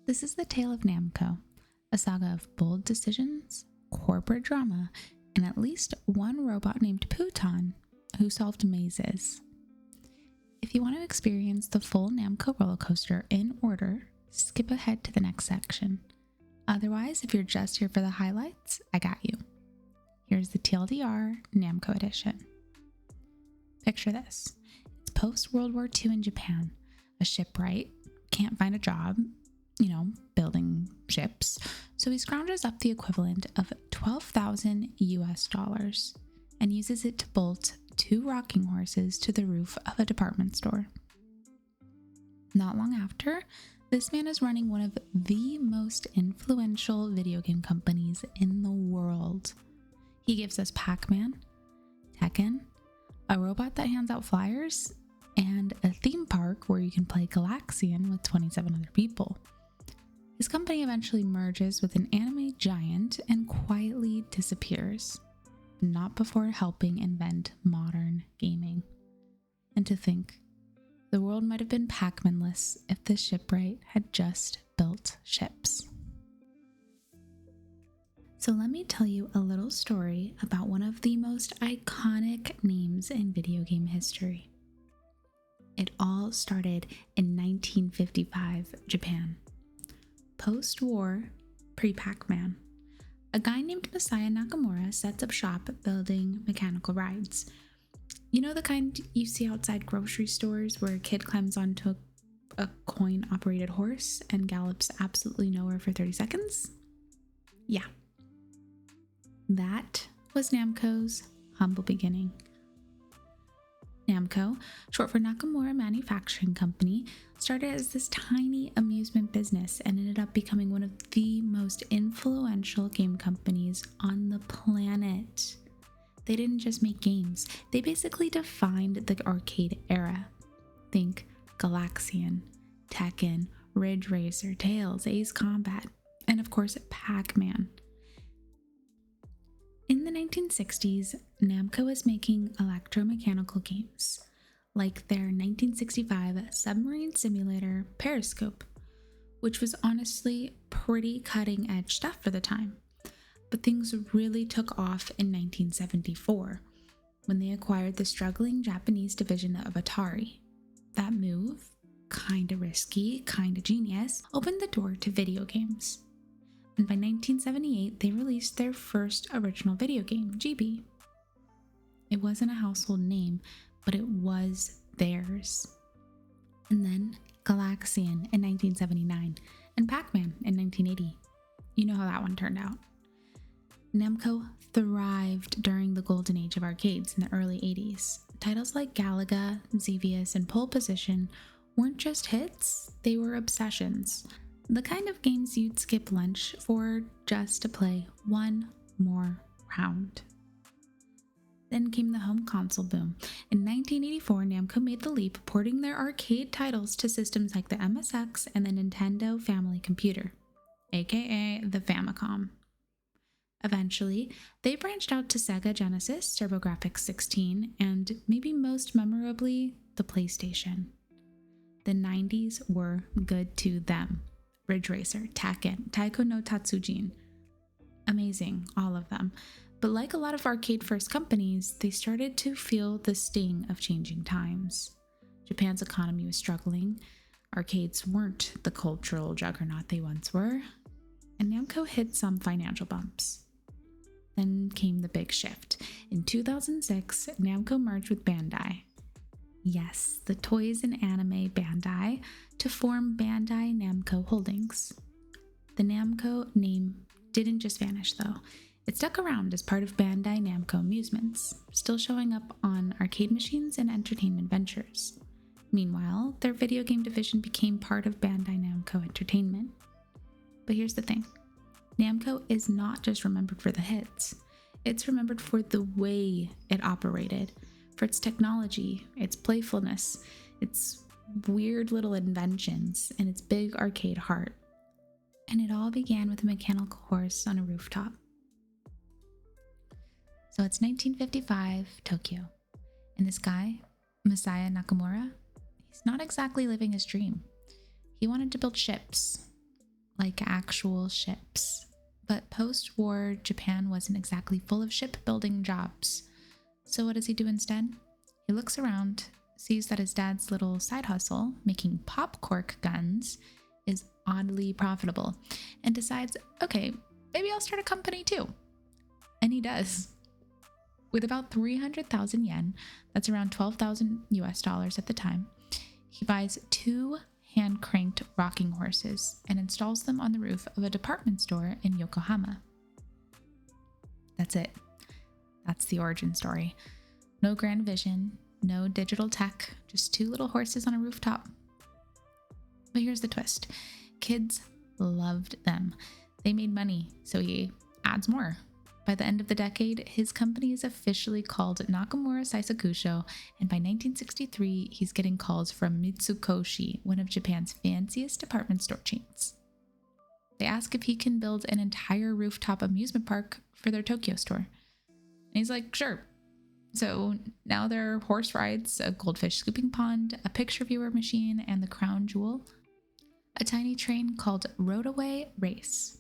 This is the tale of Namco, a saga of bold decisions, corporate drama, and at least one robot named Putan who solved mazes. If you want to experience the full Namco roller coaster in order, skip ahead to the next section. Otherwise, if you're just here for the highlights, I got you. Here's the TLDR Namco edition. Picture this. It's post-World War II in Japan. A shipwright can't find a job, building ships, so he scrounges up the equivalent of $12,000 US and uses it to bolt 2 rocking horses to the roof of a department store. Not long after, this man is running one of the most influential video game companies in the world. He gives us Pac-Man, Tekken, a robot that hands out flyers, and a theme park where you can play Galaxian with 27 other people. His company eventually merges with an anime giant and quietly disappears, not before helping invent modern gaming. And to think, the world might have been Pac-Man-less if the shipwright had just built ships. So let me tell you a little story about one of the most iconic names in video game history. It all started in 1955 Japan. Post-war, pre-Pac-Man. A guy named Masaya Nakamura sets up shop building mechanical rides. You know the kind you see outside grocery stores where a kid climbs onto a coin-operated horse and gallops absolutely nowhere for 30 seconds? Yeah. That was Namco's humble beginning. Namco, short for Nakamura Manufacturing Company, started as this tiny amusement business and ended up becoming one of the most influential game companies on the planet. They didn't just make games, they basically defined the arcade era. Think Galaxian, Tekken, Ridge Racer, Tails, Ace Combat, and of course Pac-Man. In the 1960s, Namco was making electromechanical games, like their 1965 submarine simulator Periscope, which was honestly pretty cutting-edge stuff for the time. But things really took off in 1974, when they acquired the struggling Japanese division of Atari. That move, kinda risky, kinda genius, opened the door to video games. And by 1978, they released their first original video game, GB. It wasn't a household name, but it was theirs. And then Galaxian in 1979, and Pac-Man in 1980. You know how that one turned out. Namco thrived during the golden age of arcades in the early 80s. Titles like Galaga, Xevious, and Pole Position weren't just hits, they were obsessions. The kind of games you'd skip lunch for just to play one more round. Then came the home console boom. In 1984, Namco made the leap, porting their arcade titles to systems like the MSX and the Nintendo Family Computer, aka the Famicom. Eventually, they branched out to Sega Genesis, TurboGrafx 16, and maybe most memorably, the PlayStation. The 90s were good to them. Ridge Racer, Tekken, Taiko no Tatsujin. Amazing, all of them. But like a lot of arcade-first companies, they started to feel the sting of changing times. Japan's economy was struggling, arcades weren't the cultural juggernaut they once were, and Namco hit some financial bumps. Then came the big shift. In 2006, Namco merged with Bandai. Yes, the toys and anime Bandai, to form Bandai Namco Holdings. The Namco name didn't just vanish though. It stuck around as part of Bandai Namco Amusements, still showing up on arcade machines and entertainment ventures. Meanwhile, their video game division became part of Bandai Namco Entertainment. But here's the thing. Namco is not just remembered for the hits. It's remembered for the way it operated, for its technology, its playfulness, its weird little inventions, and its big arcade heart. And it all began with a mechanical horse on a rooftop. So it's 1955, Tokyo. And this guy, Masaya Nakamura, he's not exactly living his dream. He wanted to build ships. like actual ships. But post-war, Japan wasn't exactly full of shipbuilding jobs. So what does he do instead? He looks around, sees that his dad's little side hustle, making pop cork guns, is oddly profitable, and decides, okay, maybe I'll start a company too. And he does. With about 300,000 yen, that's around 12,000 US dollars at the time, he buys 2 hand-cranked rocking horses and installs them on the roof of a department store in Yokohama. That's it. That's the origin story. No grand vision, no digital tech, just 2 little horses on a rooftop. But here's the twist. Kids loved them. They made money, so he adds more. By the end of the decade, his company is officially called Nakamura Saisakusho, and by 1963, he's getting calls from Mitsukoshi, one of Japan's fanciest department store chains. They ask if he can build an entire rooftop amusement park for their Tokyo store. And he's like, sure. So now there are horse rides, a goldfish scooping pond, a picture viewer machine, and the crown jewel, a tiny train called Roadaway Race.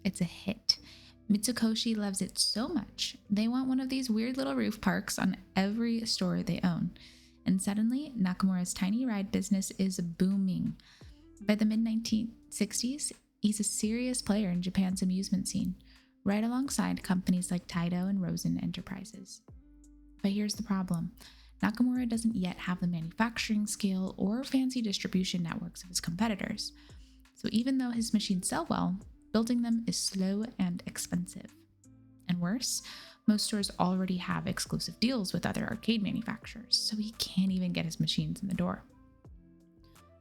It's a hit. Mitsukoshi loves it so much, they want one of these weird little roof parks on every store they own. And suddenly, Nakamura's tiny ride business is booming. By the mid-1960s, he's a serious player in Japan's amusement scene, right alongside companies like Taito and Rosen Enterprises. But here's the problem. Nakamura doesn't yet have the manufacturing scale or fancy distribution networks of his competitors. So even though his machines sell well, building them is slow and expensive. And worse, most stores already have exclusive deals with other arcade manufacturers, so he can't even get his machines in the door.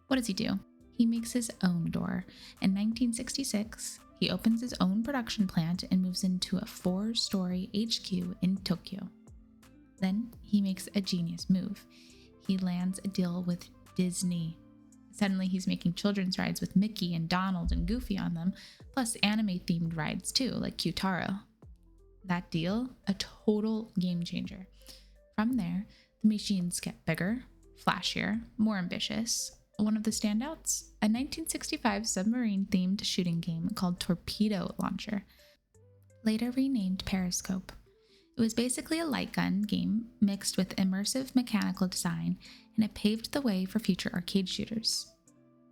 What does he do? He makes his own door. In 1966, he opens his own production plant and moves into a 4-story HQ in Tokyo. Then he makes a genius move. He lands a deal with Disney. Suddenly he's making children's rides with Mickey and Donald and Goofy on them, plus anime-themed rides too, like Q-Taro. That deal, a total game changer. From there, the machines get bigger, flashier, more ambitious. One of the standouts? A 1965 submarine-themed shooting game called Torpedo Launcher, later renamed Periscope. It was basically a light gun game mixed with immersive mechanical design, and it paved the way for future arcade shooters.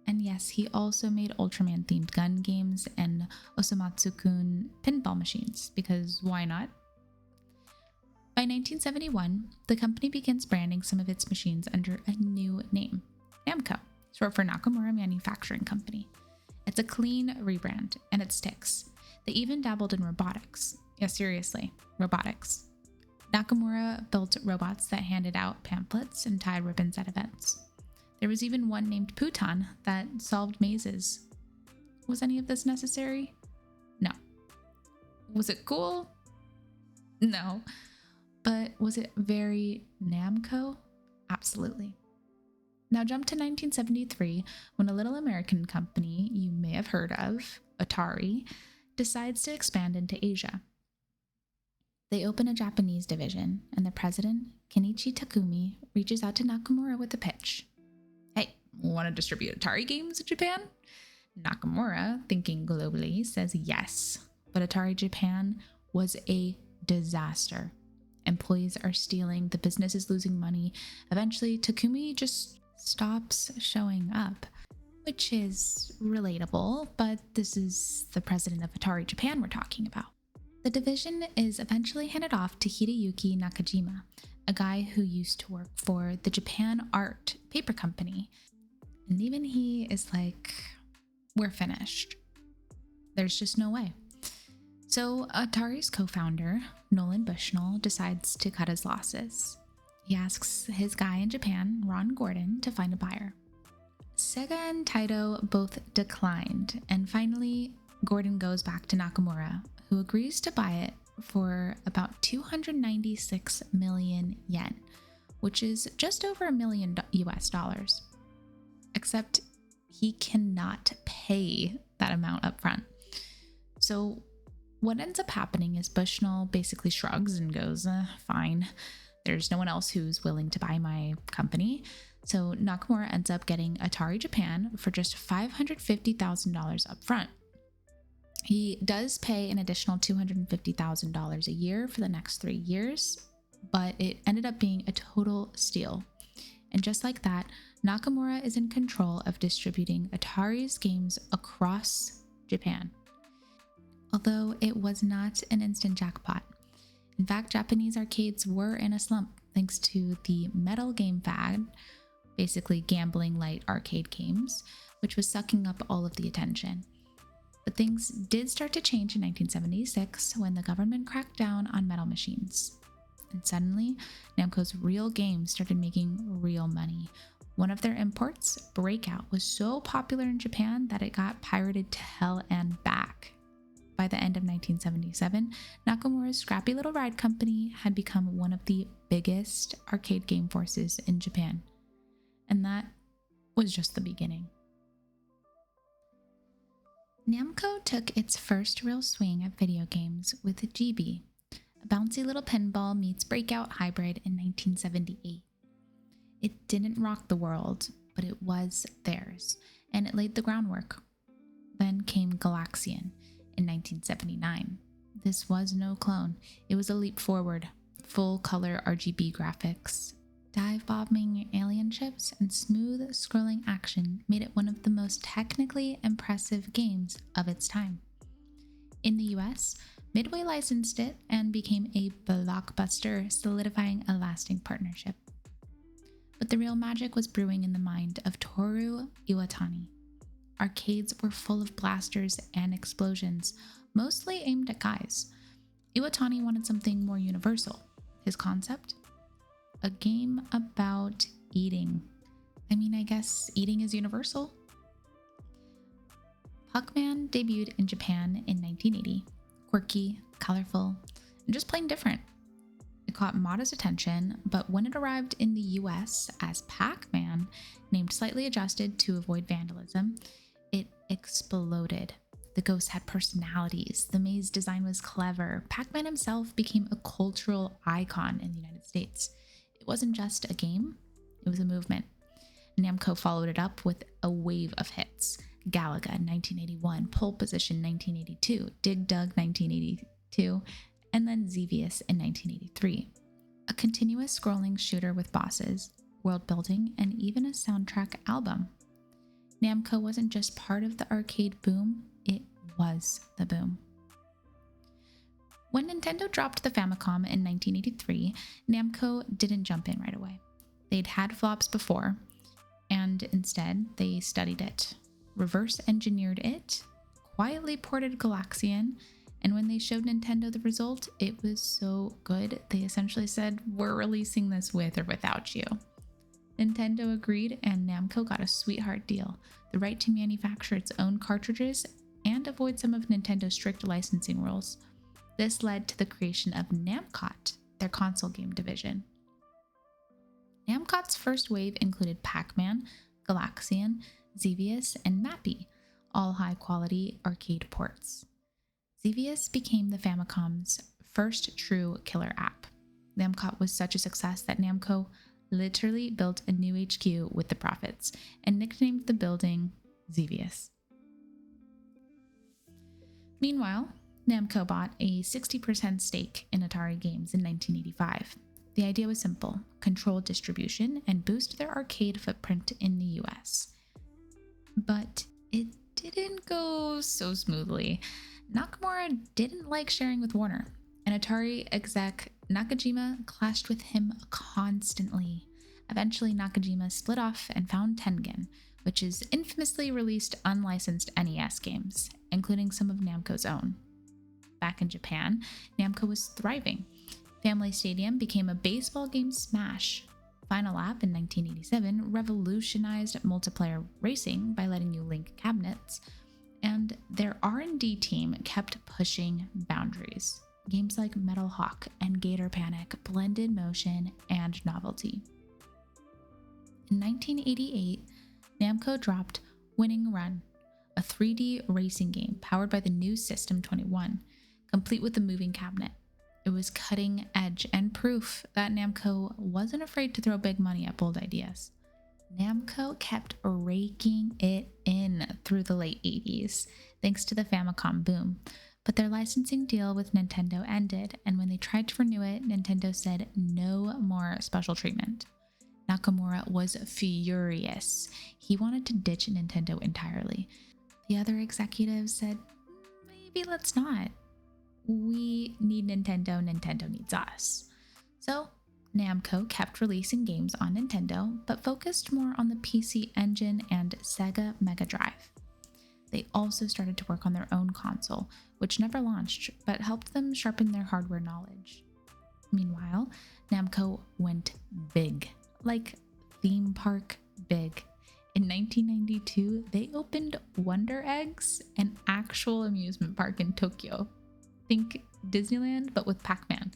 And yes, he also made Ultraman-themed gun games and Osamatsu-kun pinball machines, because why not? By 1971, the company begins branding some of its machines under a new name, Namco, short for Nakamura Manufacturing Company. It's a clean rebrand, and it sticks. They even dabbled in robotics. Yeah, seriously, robotics. Nakamura built robots that handed out pamphlets and tied ribbons at events. There was even one named Putan that solved mazes. Was any of this necessary? No. Was it cool? No. But was it very Namco? Absolutely. Now jump to 1973, when a little American company you may have heard of, Atari, decides to expand into Asia. They open a Japanese division, and the president, Kenichi Takumi, reaches out to Nakamura with a pitch. Hey, want to distribute Atari games in Japan? Nakamura, thinking globally, says yes. But Atari Japan was a disaster. Employees are stealing, the business is losing money. Eventually, Takumi just stops showing up, which is relatable, but this is the president of Atari Japan we're talking about. The division is eventually handed off to Hideyuki Nakajima, a guy who used to work for the Japan Art Paper Company. And even he is like, we're finished. There's just no way. So Atari's co-founder, Nolan Bushnell, decides to cut his losses. He asks his guy in Japan, Ron Gordon, to find a buyer. Sega and Taito both declined, and finally, Gordon goes back to Nakamura, who agrees to buy it for about 296 million yen, which is just over $1 million US dollars. Except he cannot pay that amount up front. So what ends up happening is Bushnell basically shrugs and goes, fine, there's no one else who's willing to buy my company. So Nakamura ends up getting Atari Japan for just $550,000 up front, He does pay an additional $250,000 a year for the next 3 years, but it ended up being a total steal. And just like that, Nakamura is in control of distributing Atari's games across Japan. Although it was not an instant jackpot. In fact, Japanese arcades were in a slump thanks to the metal game fad, basically gambling light arcade games, which was sucking up all of the attention. But things did start to change in 1976 when the government cracked down on metal machines. And suddenly, Namco's real games started making real money. One of their imports, Breakout, was so popular in Japan that it got pirated to hell and back. By the end of 1977, Nakamura's scrappy little ride company had become one of the biggest arcade game forces in Japan. And that was just the beginning. Namco took its first real swing at video games with GB, a bouncy little pinball meets Breakout hybrid in 1978. It didn't rock the world, but it was theirs, and it laid the groundwork. Then came Galaxian in 1979. This was no clone. It was a leap forward. Full-color RGB graphics, dive-bombing alien ships, and smooth scrolling action made it one of the most technically impressive games of its time. In the US, Midway licensed it and became a blockbuster, solidifying a lasting partnership. But the real magic was brewing in the mind of Toru Iwatani. Arcades were full of blasters and explosions, mostly aimed at guys. Iwatani wanted something more universal. His concept? A game about eating. I guess eating is universal. Pac-Man debuted in Japan in 1980. Quirky, colorful, and just plain different. It caught modest attention, but when it arrived in the US as Pac-Man, named slightly adjusted to avoid vandalism, it exploded. The ghosts had personalities, the maze design was clever. Pac-Man himself became a cultural icon in the United States. It wasn't just a game, it was a movement. Namco followed it up with a wave of hits. Galaga 1981, Pole Position 1982, Dig Dug 1982, and then Xevious in 1983. A continuous scrolling shooter with bosses, world building, and even a soundtrack album. Namco wasn't just part of the arcade boom, it was the boom. When Nintendo dropped the Famicom in 1983, Namco didn't jump in right away. They'd had flops before, and instead they studied it, reverse engineered it, quietly ported Galaxian, and when they showed Nintendo the result, it was so good, they essentially said, "We're releasing this with or without you." Nintendo agreed, and Namco got a sweetheart deal, the right to manufacture its own cartridges and avoid some of Nintendo's strict licensing rules. This led to the creation of Namcot, their console game division. Namcot's first wave included Pac-Man, Galaxian, Xevious, and Mappy, all high-quality arcade ports. Xevious became the Famicom's first true killer app. Namcot was such a success that Namco literally built a new HQ with the profits and nicknamed the building Xevious. Meanwhile, Namco bought a 60% stake in Atari Games in 1985. The idea was simple: control distribution and boost their arcade footprint in the US. But it didn't go so smoothly. Nakamura didn't like sharing with Warner, and Atari exec Nakajima clashed with him constantly. Eventually, Nakajima split off and found Tengen, which is infamously released unlicensed NES games, including some of Namco's own. Back in Japan, Namco was thriving. Family Stadium became a baseball game smash. Final Lap in 1987 revolutionized multiplayer racing by letting you link cabinets, and their R&D team kept pushing boundaries. Games like Metal Hawk and Gator Panic blended motion and novelty. In 1988, Namco dropped Winning Run, a 3D racing game powered by the new System 21, complete with a moving cabinet. It was cutting edge and proof that Namco wasn't afraid to throw big money at bold ideas. Namco kept raking it in through the late 80s, thanks to the Famicom boom. But their licensing deal with Nintendo ended, and when they tried to renew it, Nintendo said no more special treatment. Nakamura was furious. He wanted to ditch Nintendo entirely. The other executives said, maybe let's not. We need Nintendo, Nintendo needs us. So Namco kept releasing games on Nintendo, but focused more on the PC Engine and Sega Mega Drive. They also started to work on their own console, which never launched, but helped them sharpen their hardware knowledge. Meanwhile, Namco went big, like theme park big. In 1992, they opened Wonder Eggs, an actual amusement park in Tokyo. Think Disneyland, but with Pac-Man.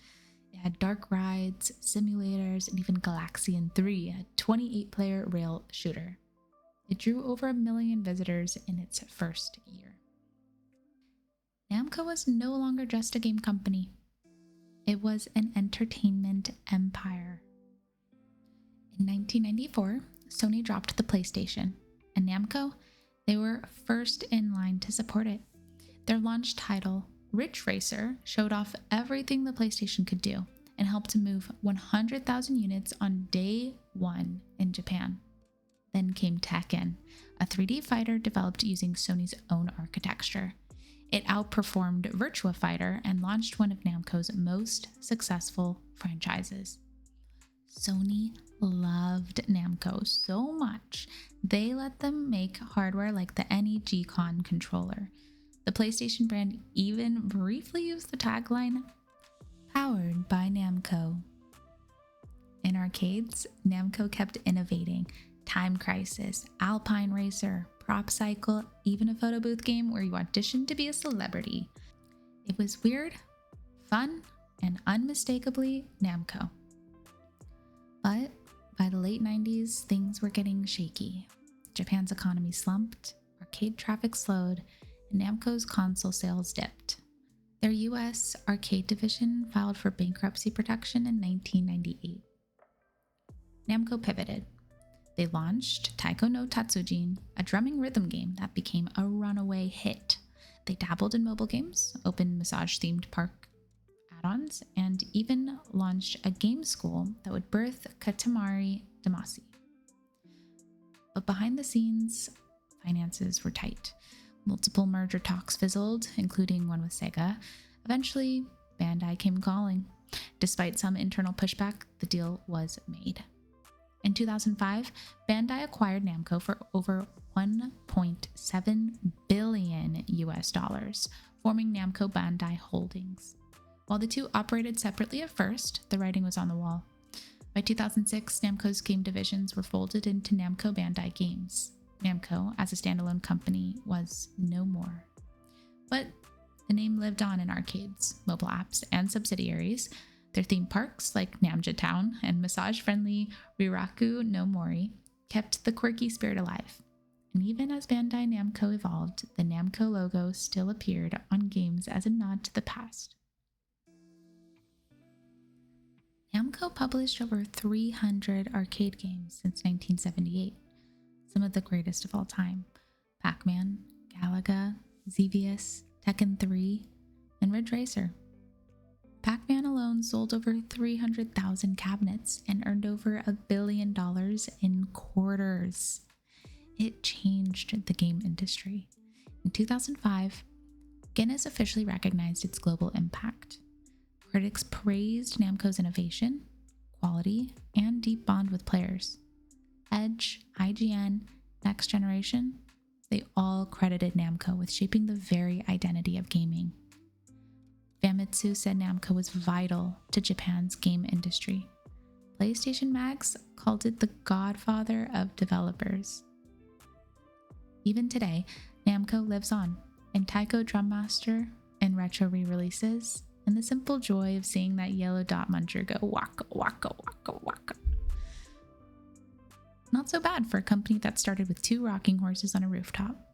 It had dark rides, simulators, and even Galaxian 3, a 28-player rail shooter. It drew over 1 million visitors in its first year. Namco was no longer just a game company. It was an entertainment empire. In 1994, Sony dropped the PlayStation, and Namco, they were first in line to support it. Their launch title, Ridge Racer, showed off everything the PlayStation could do and helped to move 100,000 units on day one in Japan. Then came Tekken, a 3D fighter developed using Sony's own architecture. It outperformed Virtua Fighter and launched one of Namco's most successful franchises. Sony loved Namco so much, they let them make hardware like the NEG-Con controller. The PlayStation brand even briefly used the tagline, "Powered by Namco." In arcades, Namco kept innovating. Time Crisis, Alpine Racer, Prop Cycle, even a photo booth game where you auditioned to be a celebrity. It was weird, fun, and unmistakably Namco. But by the late 90s, things were getting shaky. Japan's economy slumped, arcade traffic slowed, and Namco's console sales dipped. Their US arcade division filed for bankruptcy protection in 1998. Namco pivoted. They launched Taiko no Tatsujin, a drumming rhythm game that became a runaway hit. They dabbled in mobile games, opened massage-themed park add-ons, and even launched a game school that would birth Katamari Damacy. But behind the scenes, finances were tight. Multiple merger talks fizzled, including one with Sega. Eventually, Bandai came calling. Despite some internal pushback, the deal was made. In 2005, Bandai acquired Namco for over $1.7 billion US, forming Namco Bandai Holdings. While the two operated separately at first, the writing was on the wall. By 2006, Namco's game divisions were folded into Namco Bandai Games. Namco, as a standalone company, was no more. But the name lived on in arcades, mobile apps, and subsidiaries. Their theme parks, like Namja Town and massage-friendly Riraku no Mori, kept the quirky spirit alive. And even as Bandai Namco evolved, the Namco logo still appeared on games as a nod to the past. Namco published over 300 arcade games since 1978, some of the greatest of all time: Pac-Man, Galaga, Xevious, Tekken 3, and Ridge Racer. Pac-Man alone sold over 300,000 cabinets and earned over $1 billion in quarters. It changed the game industry. In 2005, Guinness officially recognized its global impact. Critics praised Namco's innovation, quality, and deep bond with players. Edge, IGN, Next Generation, they all credited Namco with shaping the very identity of gaming. Famitsu said Namco was vital to Japan's game industry. PlayStation Mags called it the godfather of developers. Even today, Namco lives on in Taiko Drum Master and retro re-releases, and the simple joy of seeing that yellow dot muncher go waka waka waka waka. Not so bad for a company that started with 2 rocking horses on a rooftop.